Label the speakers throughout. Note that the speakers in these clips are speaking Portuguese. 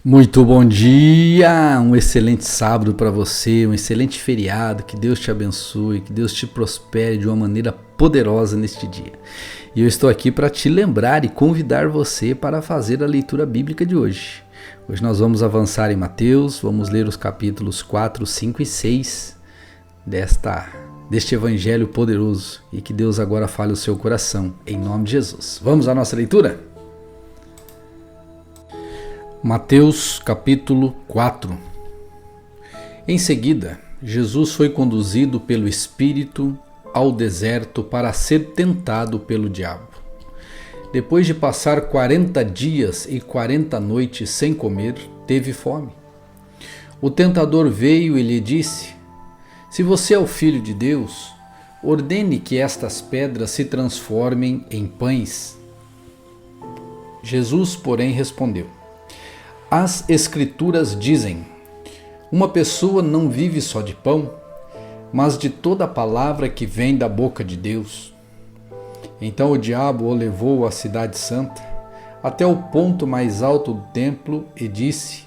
Speaker 1: Muito bom dia, um excelente sábado para você, um excelente feriado, que Deus te abençoe, que Deus te prospere de uma maneira poderosa neste dia. E eu estou aqui para te lembrar e convidar você para fazer a leitura bíblica de hoje. Hoje nós vamos avançar em Mateus, vamos ler os capítulos 4, 5 e 6 deste evangelho poderoso e que Deus agora fale o seu coração, em nome de Jesus. Vamos à nossa leitura? Mateus capítulo 4. Em seguida, Jesus foi conduzido pelo Espírito ao deserto para ser tentado pelo diabo. Depois de passar 40 dias e 40 noites sem comer, teve fome. O tentador veio e lhe disse: Se você é o Filho de Deus, ordene que estas pedras se transformem em pães. Jesus, porém, respondeu: As Escrituras dizem: uma pessoa não vive só de pão, mas de toda a palavra que vem da boca de Deus. Então o diabo o levou à cidade santa, até o ponto mais alto do templo, e disse: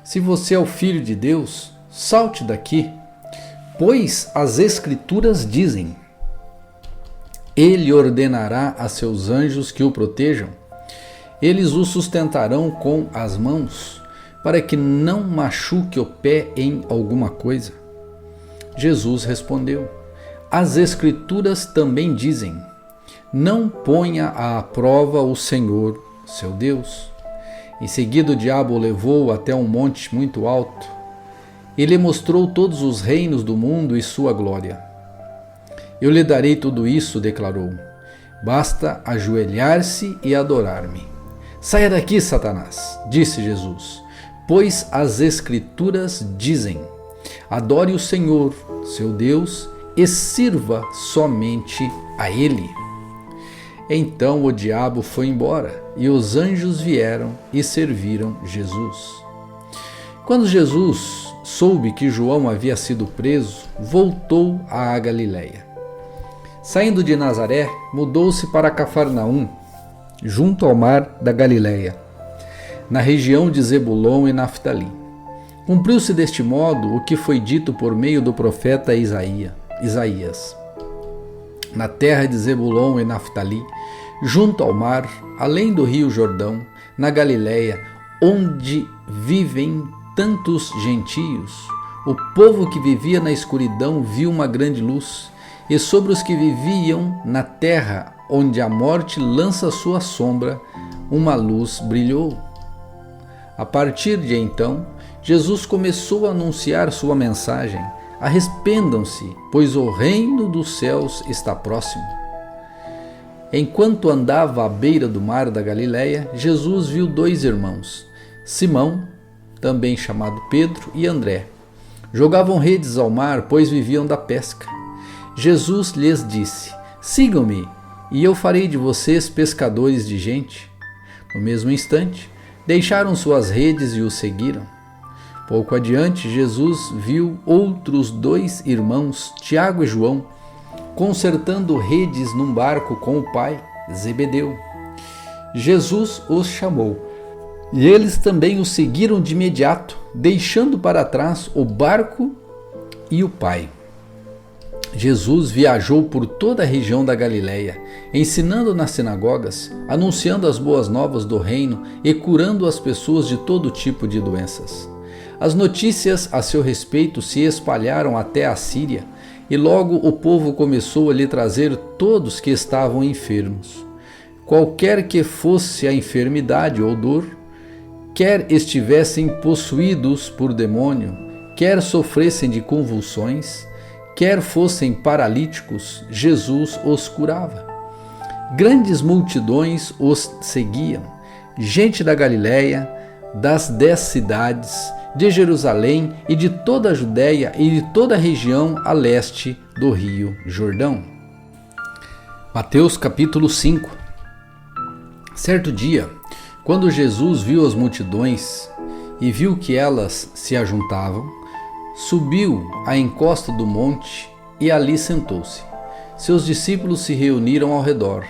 Speaker 1: Se você é o Filho de Deus, salte daqui, pois as Escrituras dizem: Ele ordenará a seus anjos que o protejam. Eles o sustentarão com as mãos, para que não machuque o pé em alguma coisa. Jesus respondeu: As Escrituras também dizem: Não ponha à prova o Senhor, seu Deus. Em seguida o diabo o levou até um monte muito alto e lhe mostrou todos os reinos do mundo e sua glória. Eu lhe darei tudo isso, declarou. Basta ajoelhar-se e adorar-me. Saia daqui, Satanás, disse Jesus, pois as Escrituras dizem: Adore o Senhor, seu Deus, e sirva somente a Ele. Então o diabo foi embora, e os anjos vieram e serviram Jesus. Quando Jesus soube que João havia sido preso, voltou à Galileia. Saindo de Nazaré, mudou-se para Cafarnaum, junto ao mar da Galileia, na região de Zebulon e Naftali. Cumpriu-se deste modo o que foi dito por meio do profeta Isaías. Na terra de Zebulon e Naftali, junto ao mar, além do rio Jordão, na Galileia, onde vivem tantos gentios, o povo que vivia na escuridão viu uma grande luz, e sobre os que viviam na terra, onde a morte lança sua sombra, uma luz brilhou. A partir de então, Jesus começou a anunciar sua mensagem: Arrependam-se, pois o reino dos céus está próximo. Enquanto andava à beira do mar da Galileia, Jesus viu dois irmãos, Simão, também chamado Pedro, e André. Jogavam redes ao mar, pois viviam da pesca. Jesus lhes disse: Sigam-me, e eu farei de vocês pescadores de gente. No mesmo instante, deixaram suas redes e o seguiram. Pouco adiante, Jesus viu outros dois irmãos, Tiago e João, consertando redes num barco com o pai, Zebedeu. Jesus os chamou, e eles também o seguiram de imediato, deixando para trás o barco e o pai. Jesus viajou por toda a região da Galileia, ensinando nas sinagogas, anunciando as boas novas do reino e curando as pessoas de todo tipo de doenças. As notícias a seu respeito se espalharam até a Síria, e logo o povo começou a lhe trazer todos que estavam enfermos. Qualquer que fosse a enfermidade ou dor, quer estivessem possuídos por demônio, quer sofressem de convulsões, quer fossem paralíticos, Jesus os curava. Grandes multidões os seguiam, gente da Galileia, das 10 cidades, de Jerusalém e de toda a Judéia e de toda a região a leste do rio Jordão. Mateus capítulo 5. Certo dia, quando Jesus viu as multidões e viu que elas se ajuntavam, subiu à encosta do monte e ali sentou-se. Seus discípulos se reuniram ao redor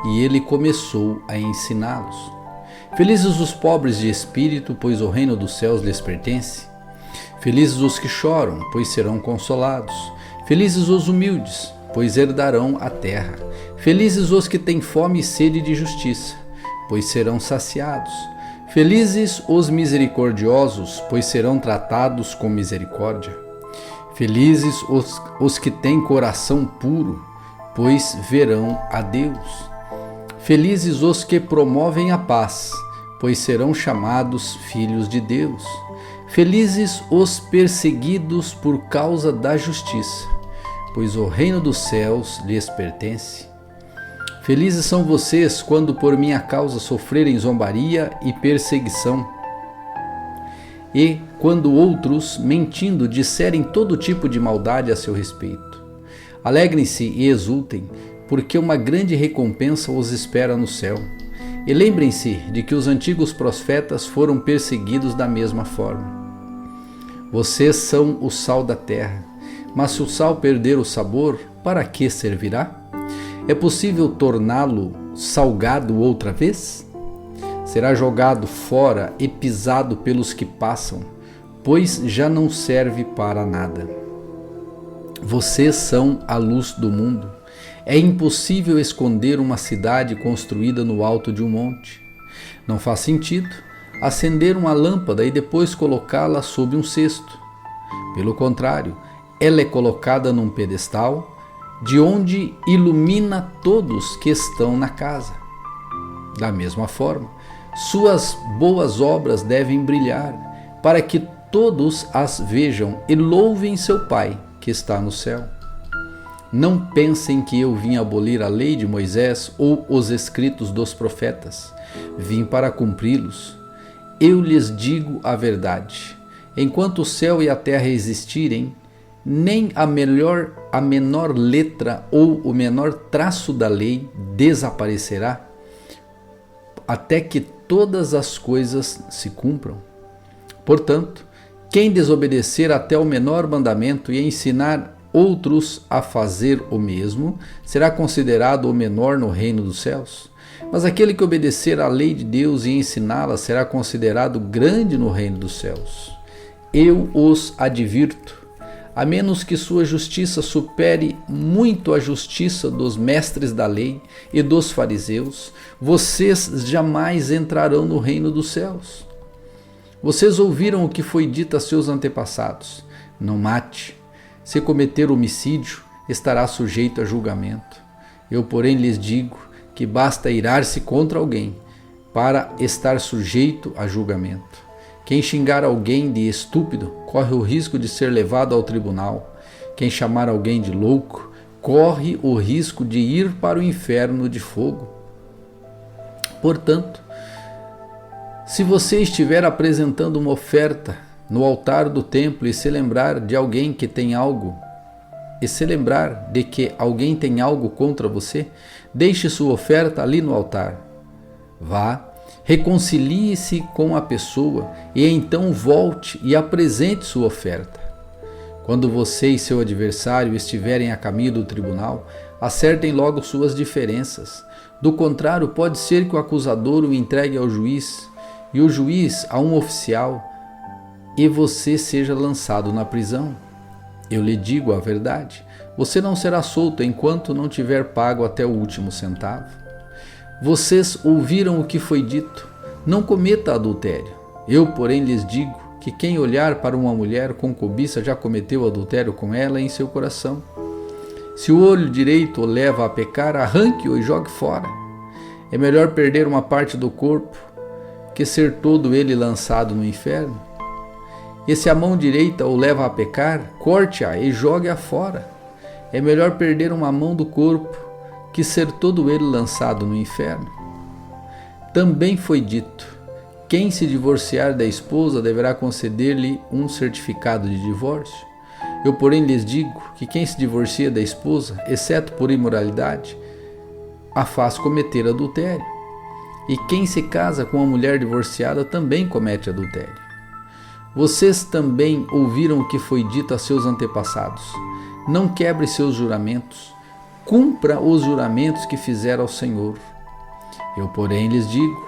Speaker 1: e ele começou a ensiná-los. Felizes os pobres de espírito, pois o reino dos céus lhes pertence. Felizes os que choram, pois serão consolados. Felizes os humildes, pois herdarão a terra. Felizes os que têm fome e sede de justiça, pois serão saciados. Felizes os misericordiosos, pois serão tratados com misericórdia. Felizes os que têm coração puro, pois verão a Deus. Felizes os que promovem a paz, pois serão chamados filhos de Deus. Felizes os perseguidos por causa da justiça, pois o reino dos céus lhes pertence. Felizes são vocês quando por minha causa sofrerem zombaria e perseguição, e quando outros, mentindo, disserem todo tipo de maldade a seu respeito. Alegrem-se e exultem, porque uma grande recompensa os espera no céu. E lembrem-se de que os antigos profetas foram perseguidos da mesma forma. Vocês são o sal da terra, mas se o sal perder o sabor, para que servirá? É possível torná-lo salgado outra vez? Será jogado fora e pisado pelos que passam, pois já não serve para nada. Vocês são a luz do mundo. É impossível esconder uma cidade construída no alto de um monte. Não faz sentido acender uma lâmpada e depois colocá-la sob um cesto. Pelo contrário, ela é colocada num pedestal, de onde ilumina todos que estão na casa. Da mesma forma, suas boas obras devem brilhar, para que todos as vejam e louvem seu Pai que está no céu. Não pensem que eu vim abolir a lei de Moisés ou os escritos dos profetas. Vim para cumpri-los. Eu lhes digo a verdade. Enquanto o céu e a terra existirem, nem a menor letra ou o menor traço da lei desaparecerá, até que todas as coisas se cumpram. Portanto, quem desobedecer até o menor mandamento e ensinar outros a fazer o mesmo, será considerado o menor no reino dos céus. Mas aquele que obedecer à lei de Deus e ensiná-la será considerado grande no reino dos céus. Eu os advirto, a menos que sua justiça supere muito a justiça dos mestres da lei e dos fariseus, vocês jamais entrarão no reino dos céus. Vocês ouviram o que foi dito a seus antepassados: não mate. Se cometer homicídio, estará sujeito a julgamento. Eu, porém, lhes digo que basta irar-se contra alguém para estar sujeito a julgamento. Quem xingar alguém de estúpido corre o risco de ser levado ao tribunal. Quem chamar alguém de louco corre o risco de ir para o inferno de fogo. Portanto, se você estiver apresentando uma oferta no altar do templo e se lembrar de que alguém tem algo contra você, deixe sua oferta ali no altar. Vá, reconcilie-se com a pessoa e então volte e apresente sua oferta. Quando você e seu adversário estiverem a caminho do tribunal, acertem logo suas diferenças. Do contrário, pode ser que o acusador o entregue ao juiz e o juiz a um oficial e você seja lançado na prisão. Eu lhe digo a verdade, você não será solto enquanto não tiver pago até o último centavo. Vocês ouviram o que foi dito: não cometa adultério. Eu, porém, lhes digo que quem olhar para uma mulher com cobiça já cometeu adultério com ela em seu coração. Se o olho direito o leva a pecar, arranque-o e jogue fora. É melhor perder uma parte do corpo que ser todo ele lançado no inferno. E se a mão direita o leva a pecar, corte-a e jogue-a fora. É melhor perder uma mão do corpo que ser todo ele lançado no inferno. Também foi dito: quem se divorciar da esposa deverá conceder-lhe um certificado de divórcio. Eu, porém, lhes digo que quem se divorcia da esposa, exceto por imoralidade, a faz cometer adultério. E quem se casa com uma mulher divorciada também comete adultério. Vocês também ouviram o que foi dito a seus antepassados: não quebre seus juramentos, cumpra os juramentos que fizer ao Senhor. Eu, porém, lhes digo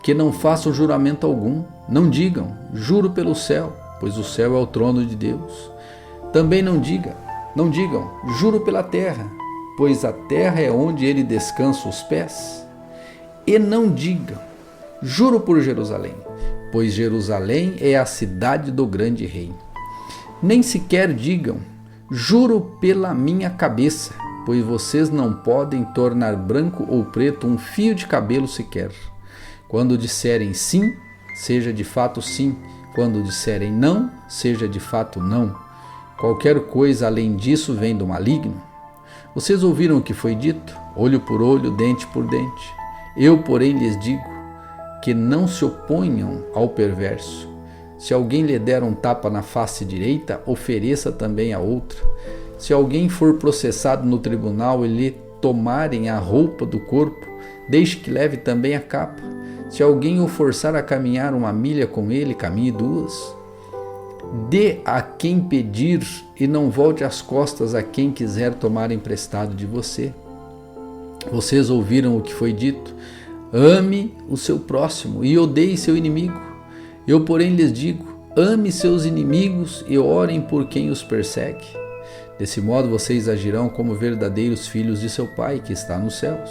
Speaker 1: que não façam juramento algum. Não digam, juro pelo céu, pois o céu é o trono de Deus. Também não digam, juro pela terra, pois a terra é onde ele descansa os pés. E não digam, juro por Jerusalém, pois Jerusalém é a cidade do grande rei. Nem sequer digam, juro pela minha cabeça, pois vocês não podem tornar branco ou preto um fio de cabelo sequer. Quando disserem sim, seja de fato sim. Quando disserem não, seja de fato não. Qualquer coisa além disso vem do maligno. Vocês ouviram o que foi dito? Olho por olho, dente por dente. Eu, porém, lhes digo que não se oponham ao perverso. Se alguém lhe der um tapa na face direita, ofereça também a outra. Se alguém for processado no tribunal e lhe tomarem a roupa do corpo, deixe que leve também a capa. Se alguém o forçar a caminhar 1 milha com ele, caminhe 2. Dê a quem pedir e não volte as costas a quem quiser tomar emprestado de você. Vocês ouviram o que foi dito? Ame o seu próximo e odeie seu inimigo. Eu, porém, lhes digo, ame seus inimigos e orem por quem os persegue. Desse modo vocês agirão como verdadeiros filhos de seu Pai que está nos céus.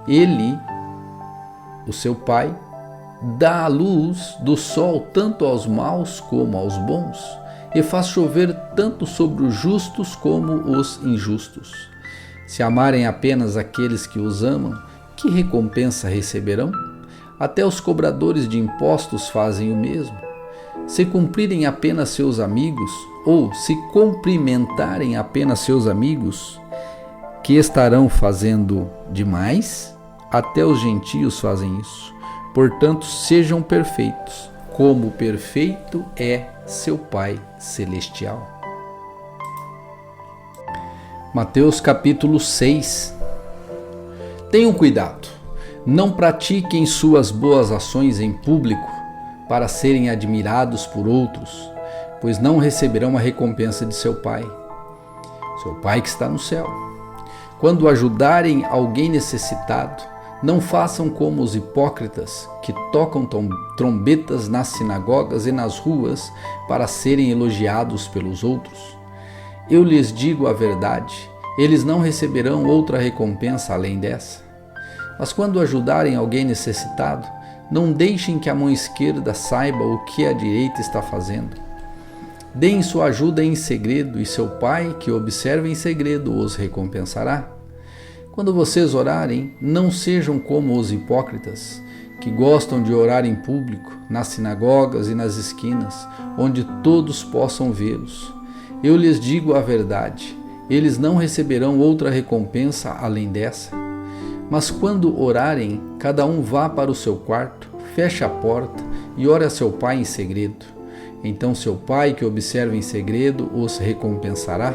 Speaker 1: Ele, o seu Pai, dá a luz do sol tanto aos maus como aos bons, e faz chover tanto sobre os justos como os injustos. Se amarem apenas aqueles que os amam, que recompensa receberão? Até os cobradores de impostos fazem o mesmo. Se cumprirem apenas seus amigos, ou se cumprimentarem apenas seus amigos, que estarão fazendo demais? Até os gentios fazem isso. Portanto, sejam perfeitos, como perfeito é seu Pai Celestial. Mateus capítulo 6. Tenham cuidado, não pratiquem suas boas ações em público para serem admirados por outros, pois não receberão a recompensa de seu Pai que está no céu. Quando ajudarem alguém necessitado, não façam como os hipócritas que tocam trombetas nas sinagogas e nas ruas para serem elogiados pelos outros. Eu lhes digo a verdade, eles não receberão outra recompensa além dessa. Mas quando ajudarem alguém necessitado, não deixem que a mão esquerda saiba o que a direita está fazendo. Deem sua ajuda em segredo e seu Pai, que observa em segredo, os recompensará. Quando vocês orarem, não sejam como os hipócritas, que gostam de orar em público, nas sinagogas e nas esquinas, onde todos possam vê-los. Eu lhes digo a verdade, eles não receberão outra recompensa além dessa. Mas quando orarem, cada um vá para o seu quarto, feche a porta e ore a seu Pai em segredo. Então seu Pai, que observa em segredo, os recompensará.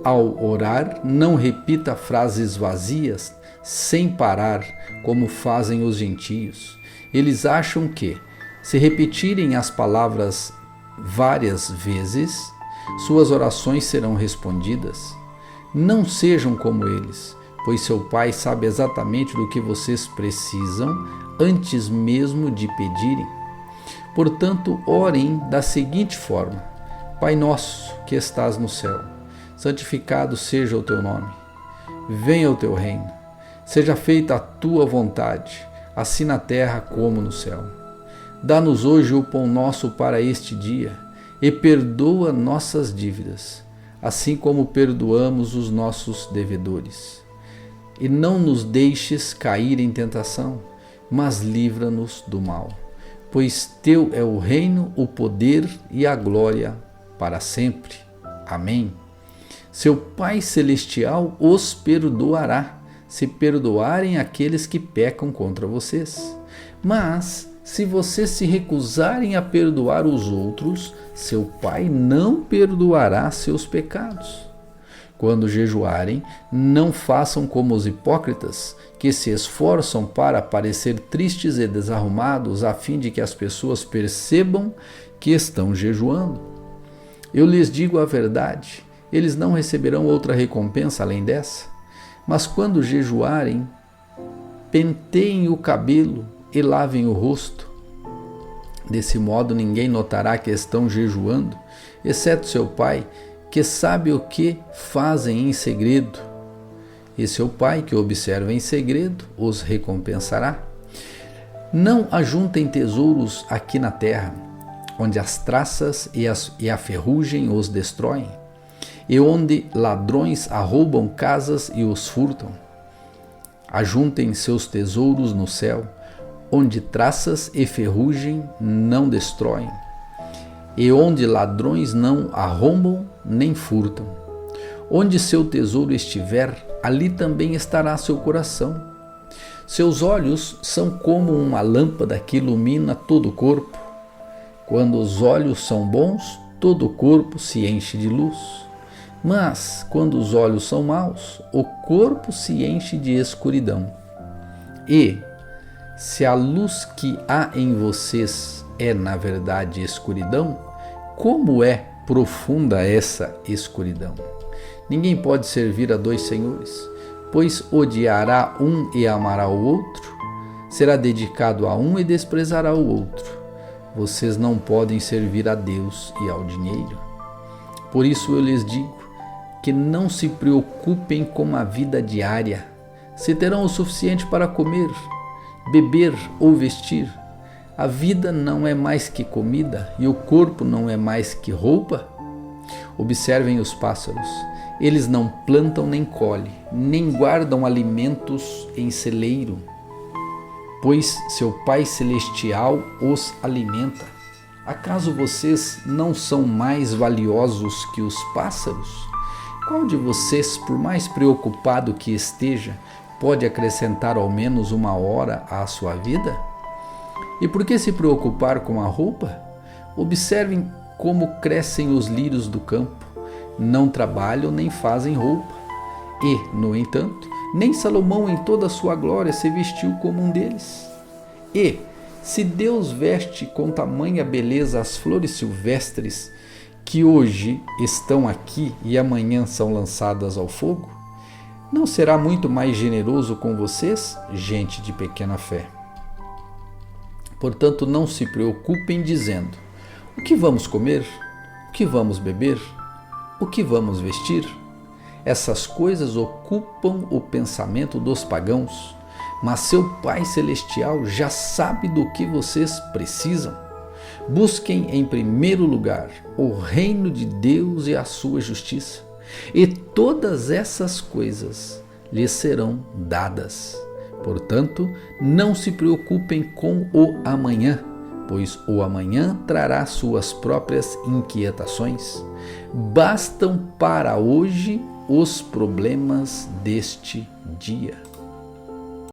Speaker 1: Ao orar, não repita frases vazias, sem parar, como fazem os gentios. Eles acham que, se repetirem as palavras várias vezes, suas orações serão respondidas. Não sejam como eles, pois seu Pai sabe exatamente do que vocês precisam antes mesmo de pedirem. Portanto, orem da seguinte forma: Pai nosso, que estás no céu, santificado seja o teu nome. Venha o teu reino. Seja feita a tua vontade, assim na terra como no céu. Dá-nos hoje o pão nosso para este dia, e perdoa nossas dívidas, assim como perdoamos os nossos devedores. E não nos deixes cair em tentação, mas livra-nos do mal. Pois teu é o reino, o poder e a glória para sempre. Amém. Seu Pai Celestial os perdoará, se perdoarem aqueles que pecam contra vocês. Mas, se vocês se recusarem a perdoar os outros, seu Pai não perdoará seus pecados. Quando jejuarem, não façam como os hipócritas, que se esforçam para parecer tristes e desarrumados, a fim de que as pessoas percebam que estão jejuando. Eu lhes digo a verdade, eles não receberão outra recompensa além dessa. Mas quando jejuarem, penteiem o cabelo e lavem o rosto. Desse modo ninguém notará que estão jejuando, exceto seu Pai, que sabe o que fazem em segredo. E seu Pai, que observa em segredo, os recompensará. Não ajuntem tesouros aqui na terra, onde as traças e a ferrugem os destroem, e onde ladrões arrombam casas e os furtam. Ajuntem seus tesouros no céu, onde traças e ferrugem não destroem, e onde ladrões não arrombam nem furtam. Onde seu tesouro estiver, ali também estará seu coração. Seus olhos são como uma lâmpada que ilumina todo o corpo. Quando os olhos são bons, todo o corpo se enche de luz. Mas, quando os olhos são maus, o corpo se enche de escuridão. E, se a luz que há em vocês é, na verdade, escuridão, como é profunda essa escuridão? Ninguém pode servir a dois senhores, pois odiará um e amará o outro, será dedicado a um e desprezará o outro. Vocês não podem servir a Deus e ao dinheiro. Por isso eu lhes digo que não se preocupem com a vida diária, se terão o suficiente para comer, beber ou vestir. A vida não é mais que comida e o corpo não é mais que roupa? Observem os pássaros. Eles não plantam nem colhem, nem guardam alimentos em celeiro, pois seu Pai Celestial os alimenta. Acaso vocês não são mais valiosos que os pássaros? Qual de vocês, por mais preocupado que esteja, pode acrescentar ao menos uma hora à sua vida? E por que se preocupar com a roupa? Observem como crescem os lírios do campo. Não trabalham nem fazem roupa. E, no entanto, nem Salomão em toda a sua glória se vestiu como um deles. E, se Deus veste com tamanha beleza as flores silvestres, que hoje estão aqui e amanhã são lançadas ao fogo, não será muito mais generoso com vocês, gente de pequena fé? Portanto, não se preocupem dizendo: o que vamos comer? O que vamos beber? O que vamos vestir? Essas coisas ocupam o pensamento dos pagãos, mas seu Pai Celestial já sabe do que vocês precisam. Busquem em primeiro lugar o reino de Deus e a sua justiça, e todas essas coisas lhes serão dadas. Portanto, não se preocupem com o amanhã, pois o amanhã trará suas próprias inquietações. Bastam para hoje os problemas deste dia.